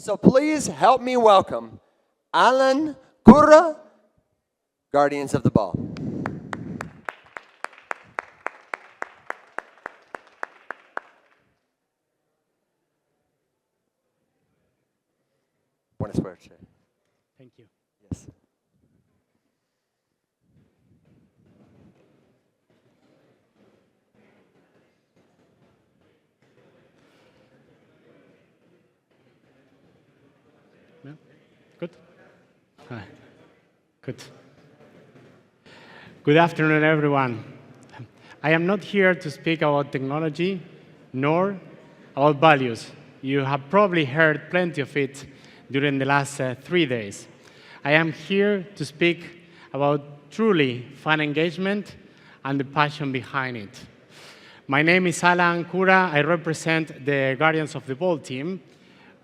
So please help me welcome Alan, Cura, Guardians of the Ball. Buenas noches. Thank you. Yes. No? Good? Hi. Good. Good afternoon, everyone. I am not here to speak about technology, nor about values. You have probably heard plenty of it during the last 3 days. I am here to speak about truly fan engagement and the passion behind it. My name is Alan Cura. I represent the Guardians of the Ball team.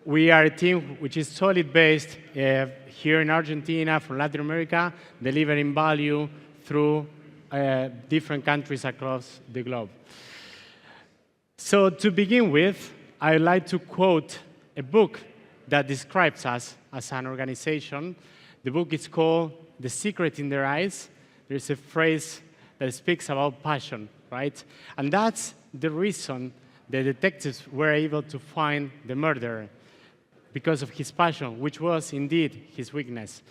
We are a team which is solely based here in Argentina, from Latin America, delivering value through different countries across the globe. So to begin with, I would like to quote a book that describes us as an organization. The book is called The Secret in Their Eyes. There's a phrase that speaks about passion, right? And that's the reason the detectives were able to find the murderer, because of his passion, which was indeed his weakness.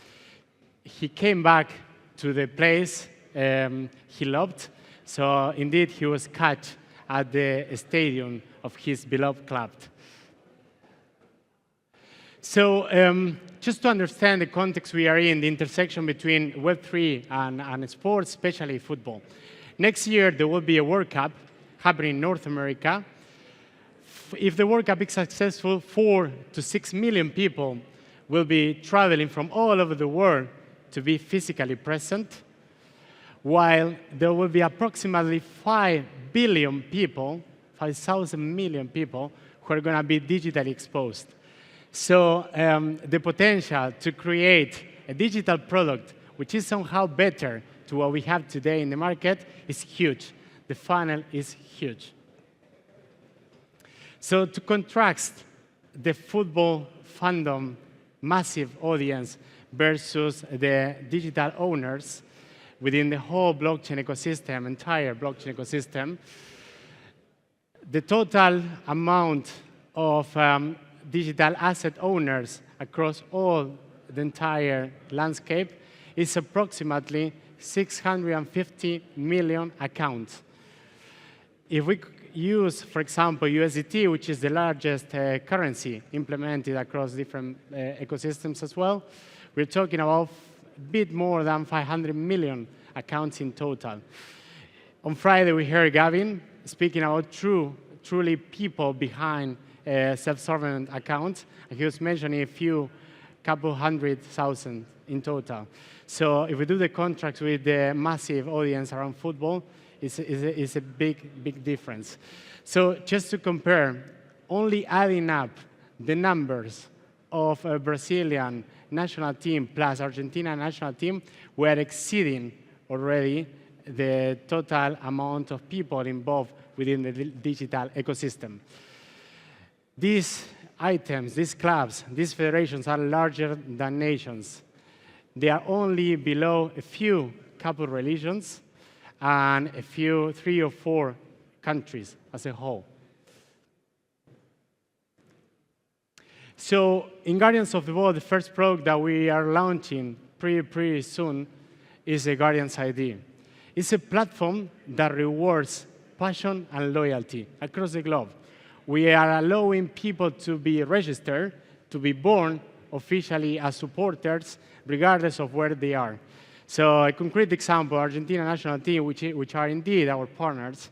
He came back to the place he loved, so indeed he was caught at the stadium of his beloved club. So just to understand the context we are in, the intersection between Web3 and sports, especially football. Next year, there will be a World Cup happening in North America. If the World Cup is successful, 4 to 6 million people will be traveling from all over the world to be physically present, while there will be approximately 5 billion people, 5,000 million people, who are going to be digitally exposed. So the potential to create a digital product which is somehow better to what we have today in the market is huge. The funnel is huge. So to contrast the football fandom massive audience versus the digital owners within the whole blockchain ecosystem, entire blockchain ecosystem, the total amount of digital asset owners across all the entire landscape is approximately 650 million accounts. If we use, for example, USDT, which is the largest currency implemented across different ecosystems as well, we're talking about a bit more than 500 million accounts in total. On Friday, we heard Gavin speaking about truly people behind sub0 accounts. He was mentioning a couple 100,000 in total. So if we do the contracts with the massive audience around football, it's a big difference. So just to compare, only adding up the numbers of a Brazilian national team plus Argentina national team, we're exceeding already the total amount of people involved within the digital ecosystem. These items, these clubs, these federations are larger than nations. They are only below a few couple religions and a few 3 or 4 countries as a whole. So in Guardians of the Ball, the first product that we are launching pretty soon is a Guardians ID. It's a platform that rewards passion and loyalty across the globe. We are allowing people to be registered, to be born officially as supporters, regardless of where they are. So a concrete example, Argentina national team, which are indeed our partners,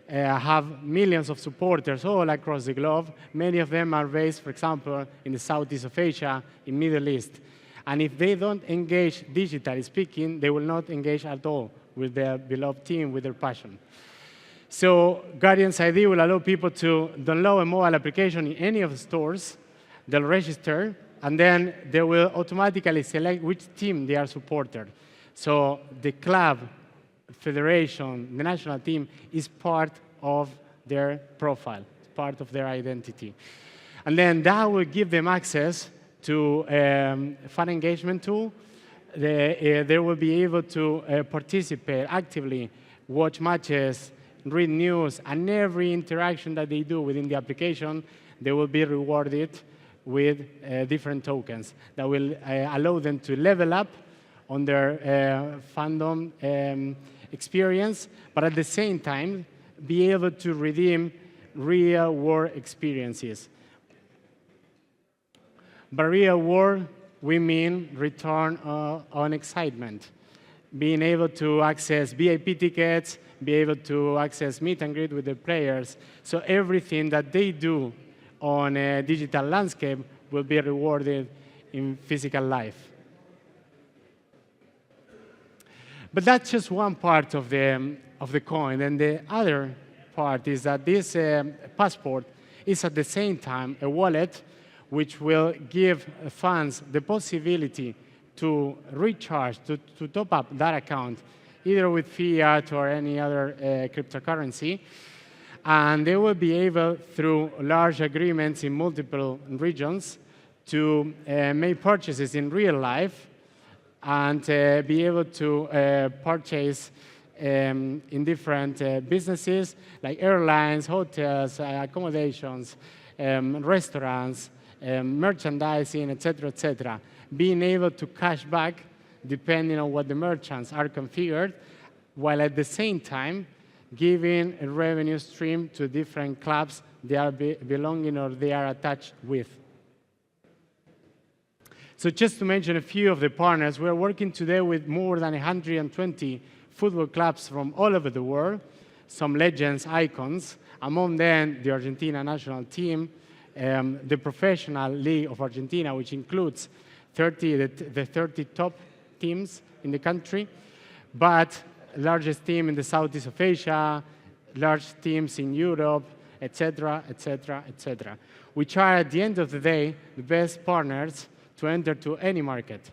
have millions of supporters all across the globe. Many of them are based, for example, in the Southeast of Asia, in Middle East. And if they don't engage digitally speaking, they will not engage at all with their beloved team, with their passion. So Guardians ID will allow people to download a mobile application in any of the stores. They'll register, and then they will automatically select which team they are supported. So the club, federation, the national team is part of their profile, part of their identity. And then that will give them access to fan engagement tool. They will be able to participate actively, watch matches, read news, and every interaction that they do within the application, they will be rewarded with different tokens that will allow them to level up on their fandom experience, but at the same time, be able to redeem real-world experiences. By real-world, we mean return on excitement. Being able to access VIP tickets, be able to access meet and greet with the players. So everything that they do on a digital landscape will be rewarded in physical life. But that's just one part of the coin. And the other part is that this passport is at the same time a wallet which will give fans the possibility to recharge, to top up that account, either with fiat or any other cryptocurrency. And they will be able, through large agreements in multiple regions, to make purchases in real life and be able to purchase in different businesses like airlines, hotels, accommodations, restaurants, merchandising, etc., being able to cash back depending on what the merchants are configured, while at the same time giving a revenue stream to different clubs they are belonging or they are attached with. So just to mention a few of the partners, we're working today with more than 120 football clubs from all over the world, some legends, icons, among them the Argentina national team, the Professional League of Argentina, which includes the 30 top teams in the country, but largest team in the Southeast of Asia, large teams in Europe, etc., which are, at the end of the day, the best partners to enter to any market.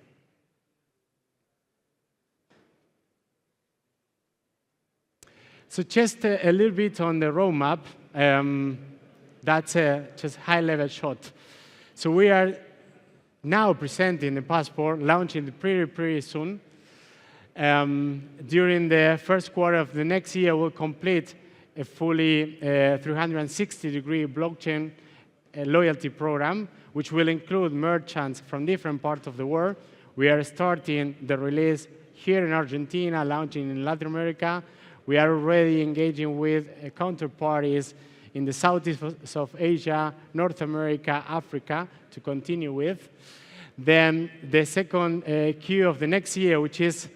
So just a little bit on the roadmap. That's just high-level shot. So we are now presenting the passport, launching it pretty soon. During the first quarter of the next year, we'll complete a fully 360-degree blockchain loyalty program, which will include merchants from different parts of the world. We are starting the release here in Argentina, launching in Latin America. We are already engaging with counterparties in the Southeast of Asia, North America, Africa, to continue with. Then the second Q of the next year, which is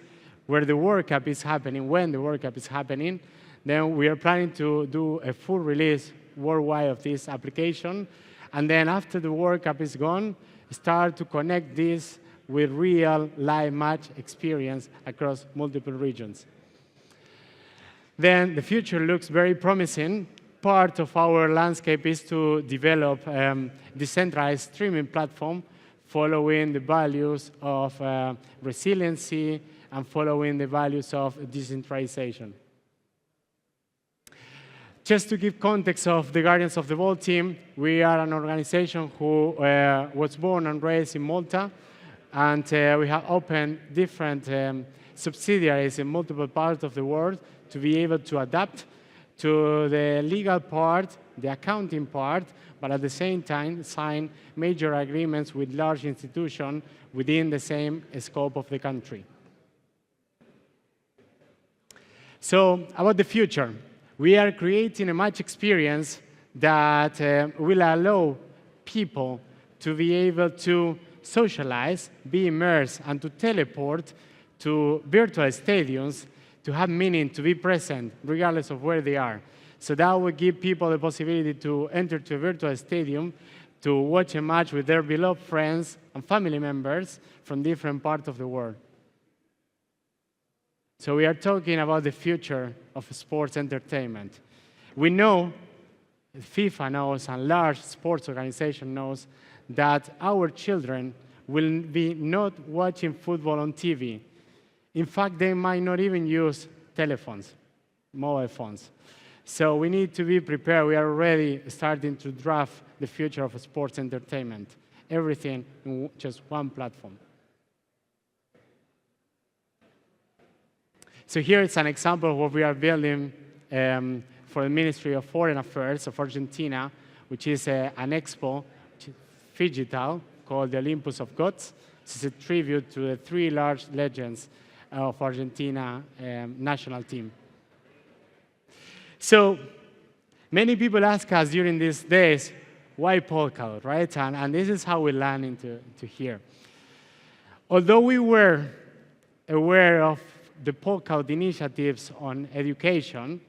where the World Cup is happening, when the World Cup is happening, then we are planning to do a full release worldwide of this application. And then after the World Cup is gone, start to connect this with real live match experience across multiple regions. Then the future looks very promising. Part of our landscape is to develop decentralized streaming platform following the values of resiliency and following the values of decentralization. Just to give context of the Guardians of the Ball team, we are an organization who was born and raised in Malta, and we have opened different subsidiaries in multiple parts of the world to be able to adapt to the legal part, the accounting part, but at the same time sign major agreements with large institutions within the same scope of the country. So about the future, we are creating a match experience that will allow people to be able to socialize, be immersed, and to teleport to virtual stadiums to have meaning, to be present, regardless of where they are. So that will give people the possibility to enter to a virtual stadium, to watch a match with their beloved friends and family members from different parts of the world. So we are talking about the future of sports entertainment. We know, FIFA knows, and large sports organization knows, that our children will be not watching football on TV. In fact, they might not even use telephones, mobile phones. So we need to be prepared. We are already starting to draft the future of sports entertainment. Everything in just one platform. So here is an example of what we are building for the Ministry of Foreign Affairs of Argentina, which is an expo, which is digital, called the Olympus of Gods. This is a tribute to the 3 large legends of Argentina national team. So many people ask us during these days, why Polkadot, right? And this is how we land into here. Although we were aware of the Polkadot initiatives on education,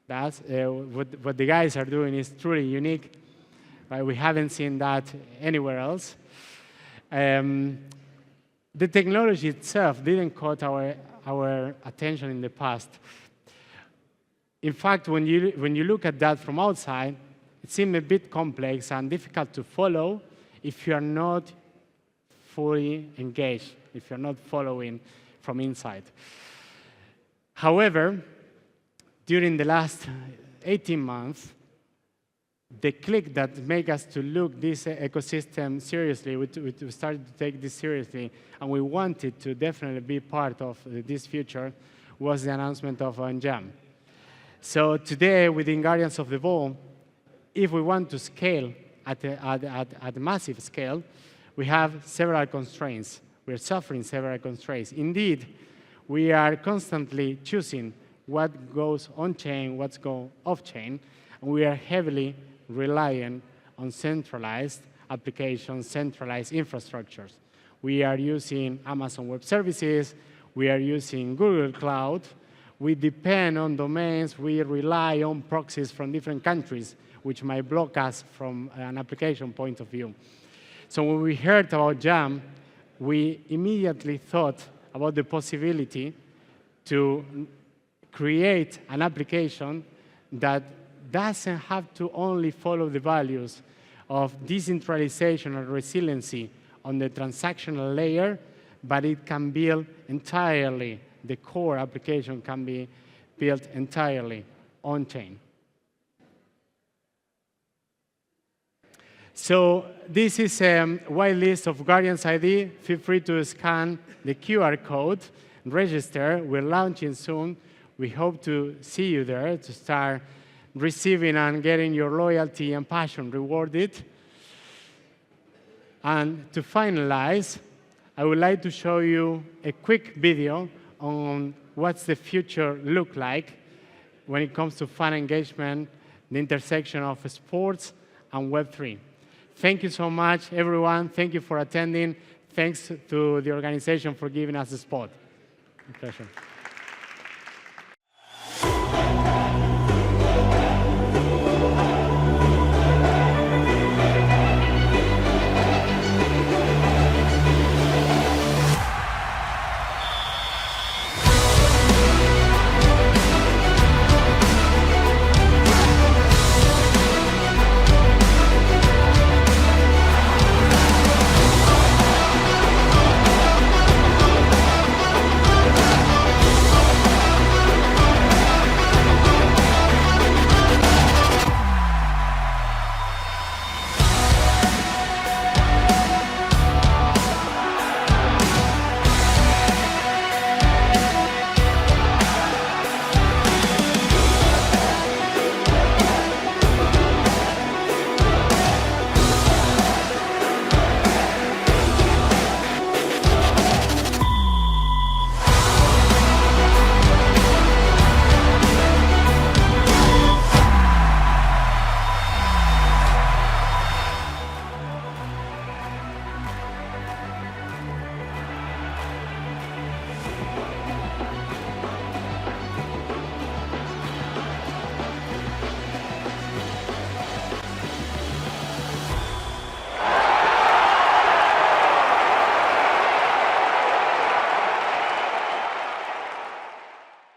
that's what the guys are doing is truly unique. Right? We haven't seen that anywhere else. The technology itself didn't caught our attention in the past. In fact, when you look at that from outside, it seems a bit complex and difficult to follow if you are not fully engaged, if you're not following from inside. However, during the last 18 months, the click that made us to look this ecosystem seriously, we started to take this seriously, and we wanted to definitely be part of this future, was the announcement of Jam. So today, within Guardians of the Ball, if we want to scale at a massive scale, we have several constraints. We're suffering several constraints. Indeed, we are constantly choosing what goes on-chain, what's goes off-chain, and we are heavily reliant on centralized applications, centralized infrastructures. We are using Amazon Web Services, we are using Google Cloud, we depend on domains, we rely on proxies from different countries, which might block us from an application point of view. So when we heard about Jam, we immediately thought about the possibility to create an application that doesn't have to only follow the values of decentralization and resiliency on the transactional layer, but it can build entirely, the core application can be built entirely on-chain. So this is a wide list of Guardians ID. Feel free to scan the QR code, register. We're launching soon. We hope to see you there to start receiving and getting your loyalty and passion rewarded. And to finalize, I would like to show you a quick video on what's the future look like when it comes to fan engagement, the intersection of sports and Web3. Thank you so much, everyone. Thank you for attending. Thanks to the organization for giving us the spot. My pleasure.